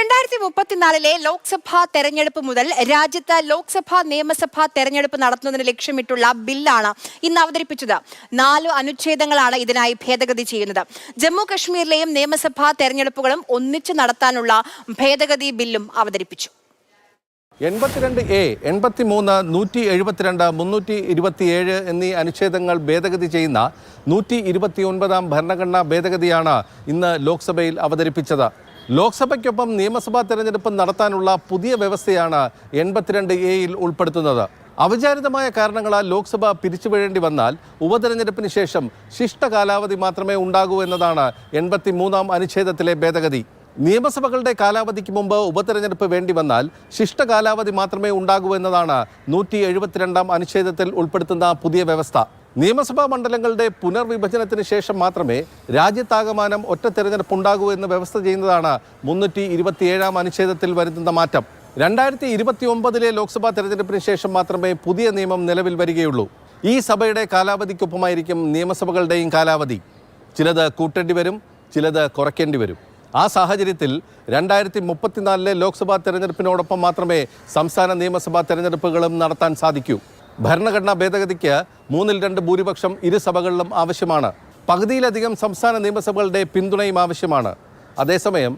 2034 ലോക്സഭാ തെരഞ്ഞെടുപ്പ് മുതൽ രാജ്യത്ത് ലോക്സഭാ നിയമസഭാ തെരഞ്ഞെടുപ്പ് നടത്തുന്നതിന് ലക്ഷ്യമിട്ടുള്ള ബില്ലാണ് ഇന്ന് അവതരിപ്പിച്ചത്. 4 അനുച്ഛേദങ്ങളാണ് ഇതിനായി ഭേദഗതി ചെയ്യുന്നത്. ജമ്മു കശ്മീരിലെയും നിയമസഭാ തെരഞ്ഞെടുപ്പുകളും ഒന്നിച്ച് നടത്താനുള്ള ഭേദഗതി ബില്ലും അവതരിപ്പിച്ചു. 82A, 83, 172, 327 എന്നീ അനുച്ഛേദങ്ങൾ ഭേദഗതി ചെയ്യുന്ന 129ാം ഭരണഘടനാ ഭേദഗതിയാണ് ഇന്ന് ലോക്സഭയിൽ അവതരിപ്പിച്ചത്. ലോക്സഭയ്ക്കൊപ്പം നിയമസഭാ തെരഞ്ഞെടുപ്പ് നടത്താനുള്ള പുതിയ വ്യവസ്ഥയാണ് 82Aയിൽ ഉൾപ്പെടുത്തുന്നത്. അവിചാരിതമായ കാരണങ്ങളാൽ ലോക്സഭ പിരിച്ചുവിടേണ്ടി വന്നാൽ ഉപതെരഞ്ഞെടുപ്പിന് ശേഷം ശിഷ്ട കാലാവധി മാത്രമേ ഉണ്ടാകൂ എന്നതാണ് 83ാം അനുച്ഛേദത്തിലെ ഭേദഗതി. നിയമസഭകളുടെ കാലാവധിക്ക് മുമ്പ് ഉപതെരഞ്ഞെടുപ്പ് വേണ്ടി വന്നാൽ ശിഷ്ട കാലാവധി മാത്രമേ ഉണ്ടാകൂ എന്നതാണ് 172ാം അനുച്ഛേദത്തിൽ ഉൾപ്പെടുത്തുന്ന പുതിയ വ്യവസ്ഥ. നിയമസഭാ മണ്ഡലങ്ങളുടെ പുനർവിഭജനത്തിന് ശേഷം മാത്രമേ രാജ്യത്താകമാനം ഒറ്റ തെരഞ്ഞെടുപ്പ് ഉണ്ടാകൂ എന്ന് വ്യവസ്ഥ ചെയ്യുന്നതാണ് 327ാം അനുച്ഛേദത്തിൽ വരുത്തുന്ന മാറ്റം. 2029 ലോക്സഭാ തെരഞ്ഞെടുപ്പിന് ശേഷം മാത്രമേ പുതിയ നിയമം നിലവിൽ വരികയുള്ളൂ. ഈ സഭയുടെ കാലാവധിക്കൊപ്പമായിരിക്കും നിയമസഭകളുടെയും കാലാവധി. ചിലത് കൂട്ടേണ്ടി വരും, ചിലത് കുറയ്ക്കേണ്ടി വരും. ആ സാഹചര്യത്തിൽ 2034 ലോക്സഭാ തെരഞ്ഞെടുപ്പിനോടൊപ്പം മാത്രമേ സംസ്ഥാന നിയമസഭാ തെരഞ്ഞെടുപ്പുകളും നടത്താൻ സാധിക്കൂ. ഭരണഘടനാ ഭേദഗതിക്ക് 3/2 ഭൂരിപക്ഷം ഇരു സഭകളിലും ആവശ്യമാണ്. പകുതിയിലധികം സംസ്ഥാന നിയമസഭകളുടെ പിന്തുണയും ആവശ്യമാണ്. അതേസമയം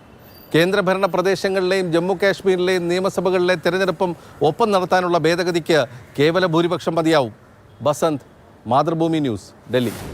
കേന്ദ്രഭരണ പ്രദേശങ്ങളിലെയും ജമ്മു കാശ്മീരിലെയും നിയമസഭകളിലെ തെരഞ്ഞെടുപ്പും ഒപ്പം നടത്താനുള്ള ഭേദഗതിക്ക് കേവല ഭൂരിപക്ഷം മതിയാവും. ബസന്ത്, മാതൃഭൂമി ന്യൂസ്, ഡൽഹി.